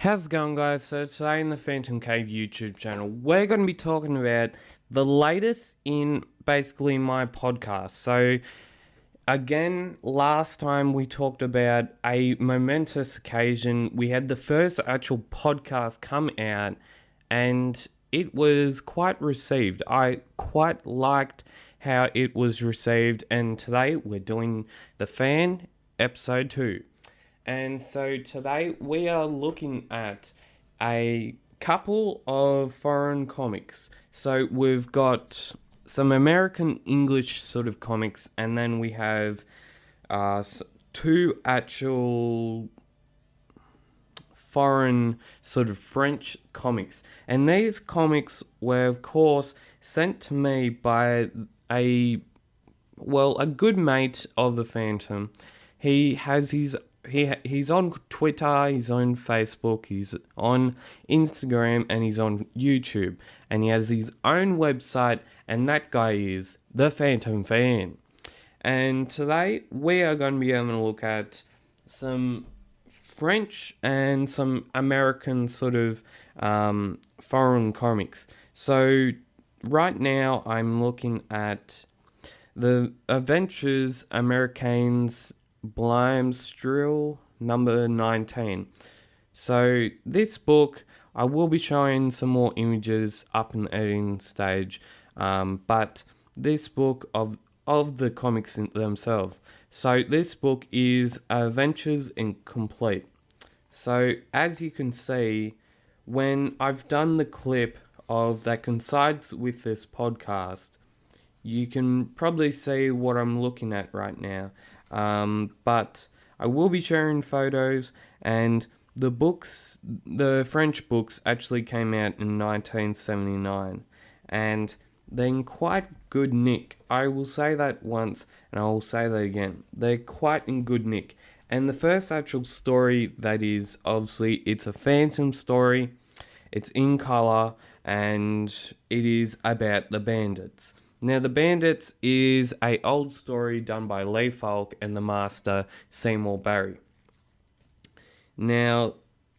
How's it going, guys? So today in the PhantomCave YouTube channel, we're going to be talking about the latest in basically my podcast. So again, last time we talked about a momentous occasion. We had the first actual podcast come out and it was quite received. I quite liked how it was received, and today we're doing the PHAN episode 2. And so today we are looking at a couple of foreign comics. So we've got some American English sort of comics, and then we have two actual foreign sort of French comics. And these comics were, of course, sent to me by a good mate of the Phantom. He has he's on Twitter, he's on Facebook, he's on Instagram, and he's on YouTube. And he has his own website, and that guy is the Phantom Fan. And today we are going to be having a look at some French and some American sort of foreign comics. So right now I'm looking at the Adventures Americains Blimstrill number 19. So this book, I will be showing some more images up in the editing stage, but this book of the comics themselves. So this book is Adventures Incomplete. So as you can see, when I've done the clip of that coincides with this podcast, you can probably see what I'm looking at right now. But I will be sharing photos, and the French books actually came out in 1979, and they're in quite good nick. I will say that once, and I will say that again. They're quite in good nick. And the first actual story, that is, obviously, it's a Phantom story. It's in colour, and it is about the Bandits. Now, The Bandits is a old story done by Lee Falk and the master Seymour Barry. Now,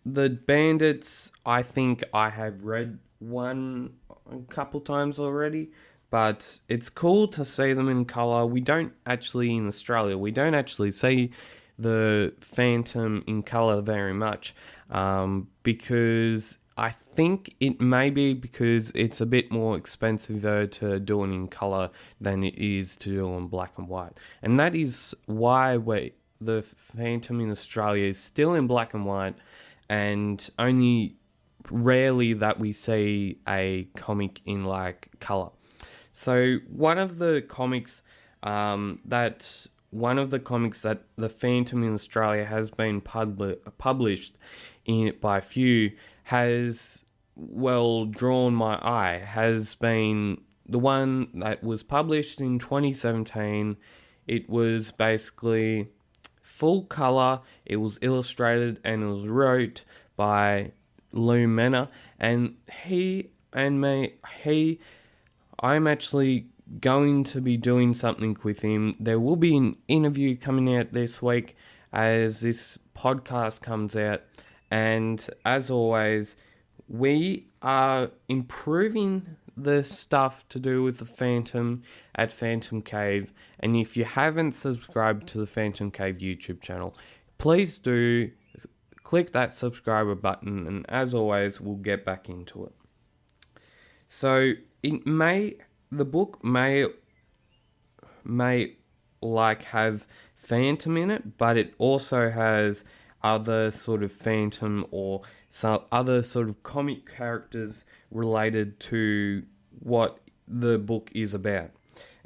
The Bandits, I think I have read one a couple times already, but it's cool to see them in colour. We don't actually, in Australia, we don't actually see the Phantom in colour very much, because I think it may be because it's a bit more expensive to do it in colour than it is to do it in black and white. And that is why the Phantom in Australia is still in black and white, and only rarely that we see a comic in like colour. So one of the comics that the Phantom in Australia has been published by a few has drawn my eye, has been the one that was published in 2017. It was basically full colour, it was illustrated, and it was wrote by Lou Mena, and I'm actually going to be doing something with him. There will be an interview coming out this week as this podcast comes out. And as always, we are improving the stuff to do with the Phantom at PhantomCave. And if you haven't subscribed to the PhantomCave YouTube channel, please do click that subscriber button. And as always, we'll get back into it. So the book may like have Phantom in it, but it also has other sort of Phantom or some other sort of comic characters related to what the book is about.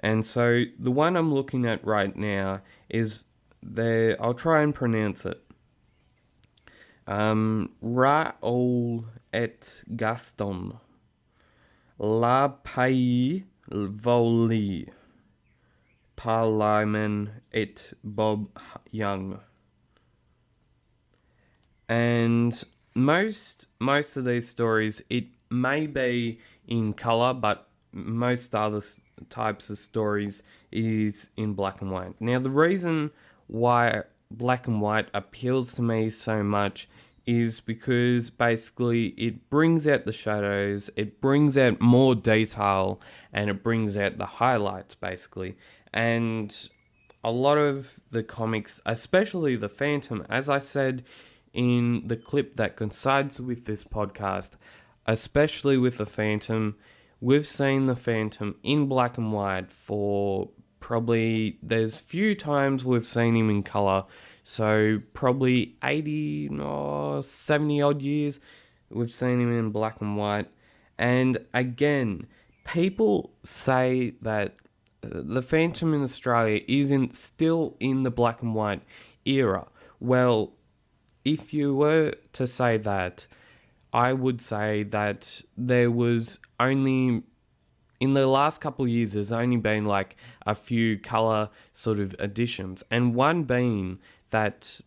And so the one I'm looking at right now is I'll try and pronounce it. Raoul et Gaston. La Pays Voli. Par Lyman et Bob Young. And most of these stories, it may be in colour, but most other types of stories is in black and white. Now, the reason why black and white appeals to me so much is because basically it brings out the shadows, it brings out more detail, and it brings out the highlights basically. And a lot of the comics, especially the Phantom, as I said in the clip that coincides with this podcast, especially with the Phantom, we've seen the Phantom in black and white for probably, there's few times we've seen him in color, so probably 80 or 70 odd years we've seen him in black and white. And again, people say that the Phantom in Australia isn't still in the black and white era. Well, if you were to say that, I would say that there was only, in the last couple of years, there's only been like a few colour sort of additions, and one being that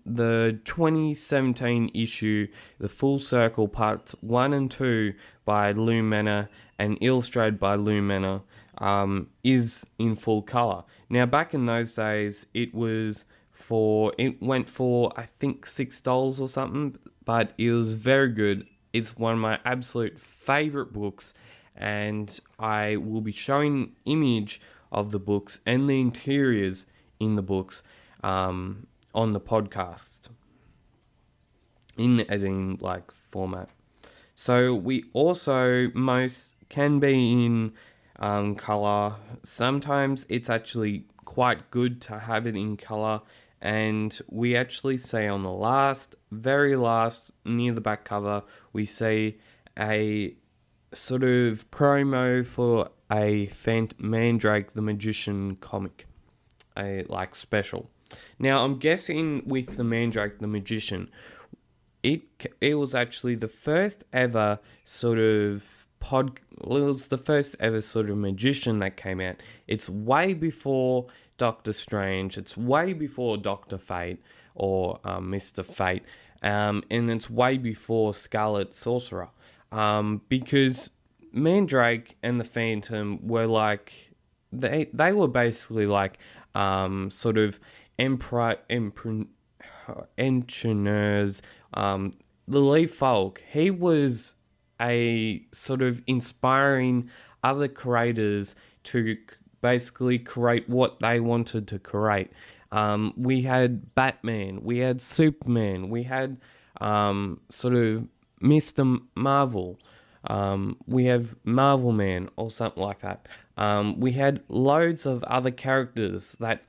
the 2017 issue, the Full Circle Parts 1 and 2 by Lou Manor and illustrated by Lou Manor, is in full colour. Now, back in those days, it went for I think $6 or something, but it was very good. It's one of my absolute favourite books, and I will be showing image of the books and the interiors in the books on the podcast in the editing like format. So we also most can be in color. Sometimes it's actually quite good to have it in color, and we actually see on the very last, near the back cover, we see a sort of promo for a Mandrake the Magician comic, a like special. Now I'm guessing with the Mandrake the Magician, it was actually the first ever sort of it was the first ever sort of magician that came out. It's way before Doctor Strange. It's way before Dr. Fate or Mr. Fate. And it's way before Scarlet Sorcerer. Because Mandrake and the Phantom were like, they were basically like sort of enchanters. The Lee Falk, he was a sort of inspiring other creators to basically create what they wanted to create. We had Batman, we had Superman, we had sort of Mr. Marvel, we have Marvel Man or something like that. We had loads of other characters that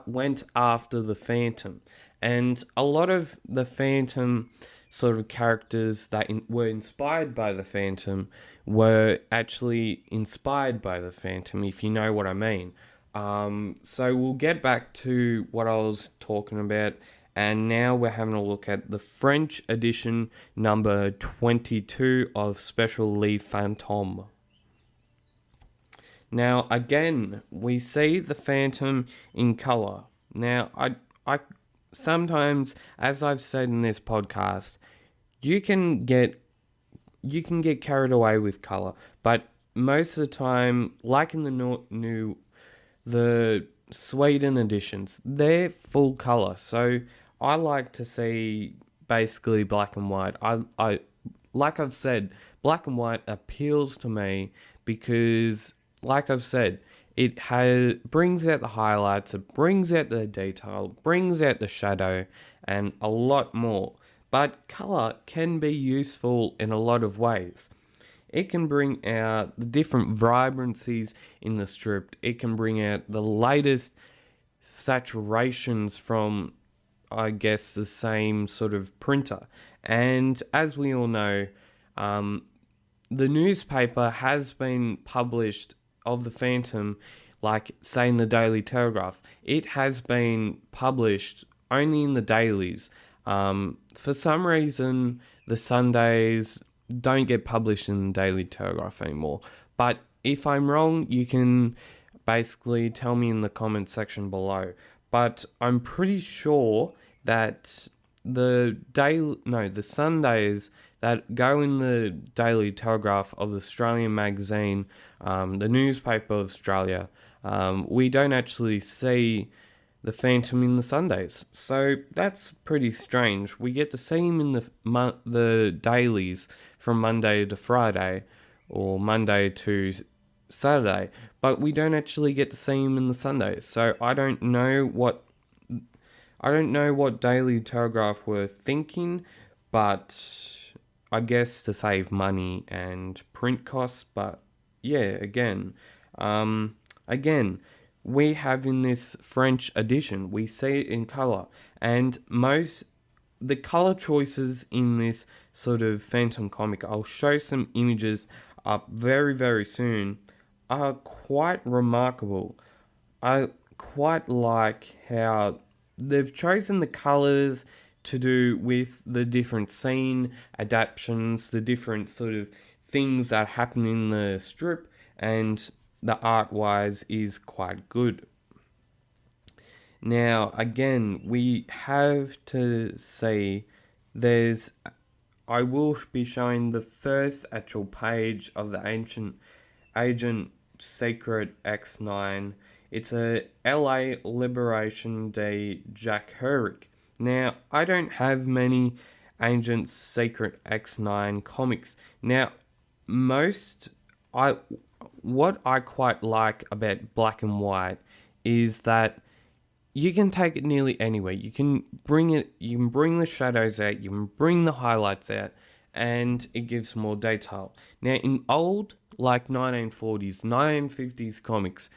went after the Phantom, and a lot of the Phantom sort of characters that were inspired by the Phantom were actually inspired by the Phantom, if you know what I mean. So we'll get back to what I was talking about, and now we're having a look at the French edition number 22 of Special Lee Fantome. Now again, we see the Phantom in colour. Now I sometimes, as I've said in this podcast, you can get carried away with colour, but most of the time, like in the Sweden editions, they're full colour. So I like to see basically black and white. I like I've said, black and white appeals to me because, like I've said, it brings out the highlights, it brings out the detail, brings out the shadow, and a lot more. But colour can be useful in a lot of ways. It can bring out the different vibrancies in the strip. It can bring out the latest saturations from, I guess, the same sort of printer. And as we all know, the newspaper has been published of the Phantom, like say in the Daily Telegraph. It has been published only in the dailies. For some reason, the Sundays don't get published in the Daily Telegraph anymore. But if I'm wrong, you can basically tell me in the comment section below. But I'm pretty sure that the Sundays that go in the Daily Telegraph of the Australian magazine, the newspaper of Australia, we don't actually see the Phantom in the Sundays. So that's pretty strange. We get to see him in the dailies from Monday to Friday, or Monday to Saturday, but we don't actually get to see him in the Sundays. So I don't know what Daily Telegraph were thinking, but I guess to save money and print costs. But yeah, again, we have in this French edition, we see it in color, and the color choices in this sort of Phantom comic, I'll show some images up very, very soon, are quite remarkable. I quite like how they've chosen the colors to do with the different scene adaptations, the different sort of things that happen in the strip, and the art wise is quite good. Now, again, we have to say I will be showing the first actual page of the Agent Secret X9. It's a LA Liberation Day Jack Herrick. Now, I don't have many Agent Secret X9 comics. Now, what I quite like about black and white is that you can take it nearly anywhere. You can bring the shadows out, you can bring the highlights out, and it gives more detail. Now, in old, like 1940s, 1950s comics,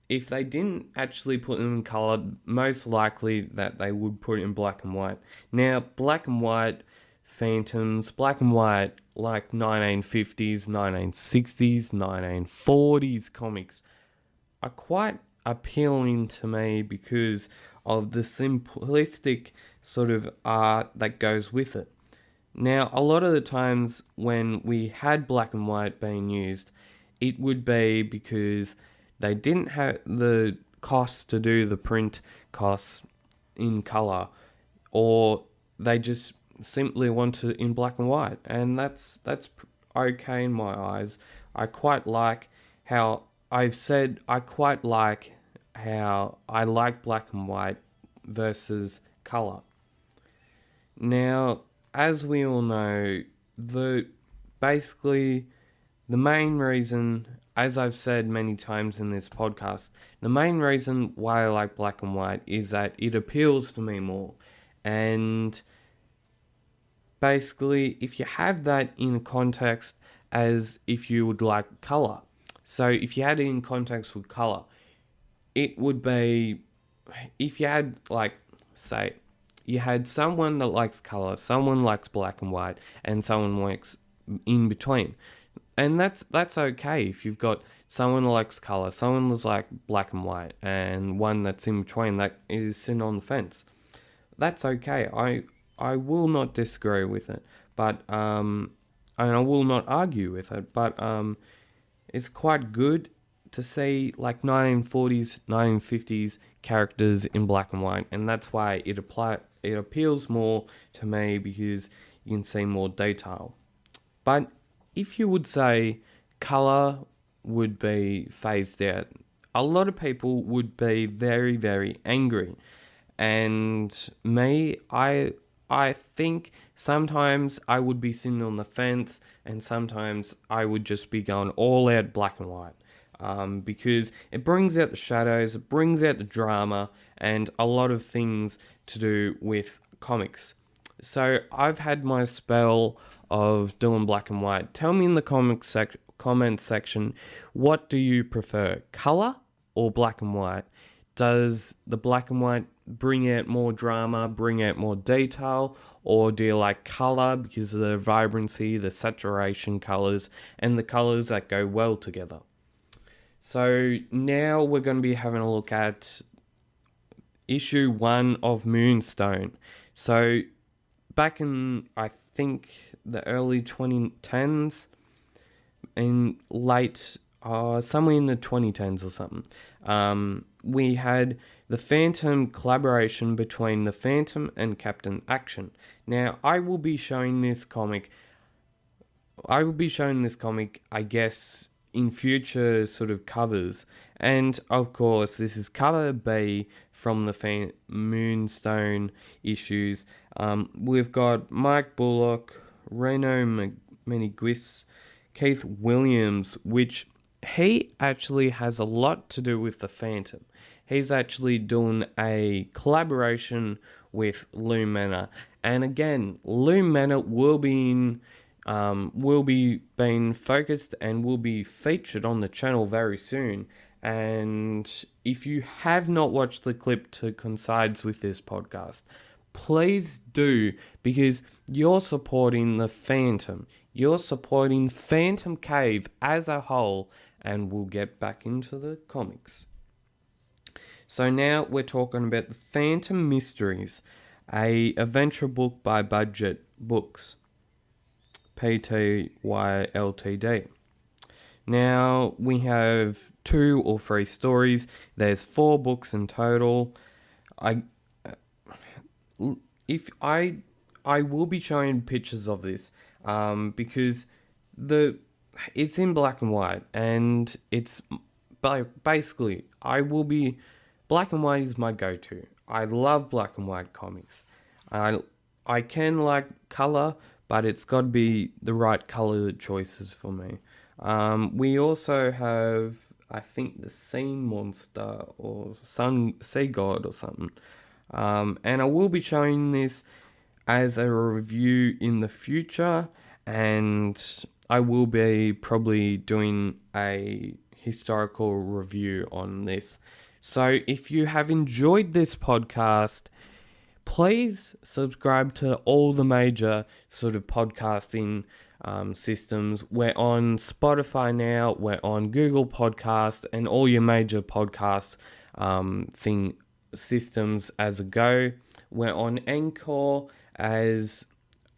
if they didn't actually put them in color, most likely that they would put it in black and white. Now, black and white Phantoms, black and white like 1950s, 1960s, 1940s comics are quite appealing to me because of the simplistic sort of art that goes with it. Now, a lot of the times when we had black and white being used, it would be because they didn't have the costs to do the print costs in color, or they just simply want it in black and white, and that's okay in my eyes. I quite like how I like black and white versus color. Now, as we all know, basically the main reason, as I've said many times in this podcast, the main reason why I like black and white is that it appeals to me more. And basically, if you have that in context as if you would like color. So if you had it in context with color, it would be, if you had, like, say, you had someone that likes color, someone likes black and white, and someone likes in between. And that's okay if you've got someone who likes color, someone who's like black and white, and one that's in between that is sitting on the fence. That's okay. I will not disagree with it, but and I will not argue with it. But it's quite good to see like 1940s, 1950s characters in black and white, and that's why it appeals more to me, because you can see more detail. But if you would say color would be phased out, a lot of people would be very, very angry. And me, I think sometimes I would be sitting on the fence, and sometimes I would just be going all out black and white. Because it brings out the shadows, it brings out the drama, and a lot of things to do with comics. So I've had my spell of doing black and white. Tell me in the comment section, what do you prefer, color or black and white? Does the black and white bring out more drama, bring out more detail, or do you like color because of the vibrancy, the saturation colors, and the colors that go well together? So now we're going to be having a look at issue 1 of Moonstone. So back in, I think, the early 2010s, in late, somewhere in the 2010s or something, we had the Phantom collaboration between the Phantom and Captain Action. Now, I will be showing this comic, I guess, in future sort of covers. And of course, this is cover B from the Moonstone issues. We've got Mike Bullock, Reno Meniguis, Keith Williams, which he actually has a lot to do with the Phantom. He's actually doing a collaboration with Lou Manor, and again, Lou Manor will be being focused and will be featured on the channel very soon. And if you have not watched the clip to coincides with this podcast, please do, because you're supporting the Phantom. You're supporting PhantomCave as a whole, and we'll get back into the comics. So now we're talking about the Phantom Mysteries, a adventure book by Budget Books, Pty Ltd. Now we have 2 or 3 stories. There's 4 books in total. I will be showing pictures of this because it's in black and white, and it's basically black and white is my go-to. I love black and white comics. I can like color, but it's got to be the right color choices for me. We also have, I think, the Sea Monster or Sea God or something. And I will be showing this as a review in the future, and I will be probably doing a historical review on this. So if you have enjoyed this podcast, please subscribe to all the major sort of podcasting systems. We're on Spotify now, we're on Google Podcast, and all your major podcast systems as a go. We're on Anchor, as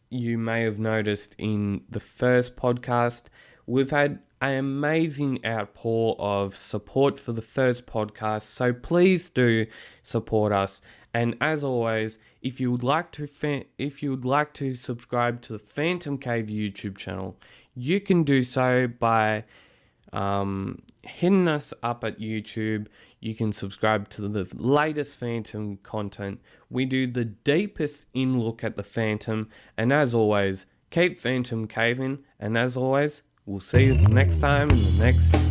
you may have noticed in the first podcast. We've had an amazing outpour of support for the first podcast, so please do support us. And as always, if you would like to subscribe to the PhantomCave YouTube channel, you can do so by hitting us up at YouTube. You can subscribe to the latest Phantom content. We do the deepest in-look at the Phantom, and as always, keep Phantom caving, and as always, we'll see you next time in the next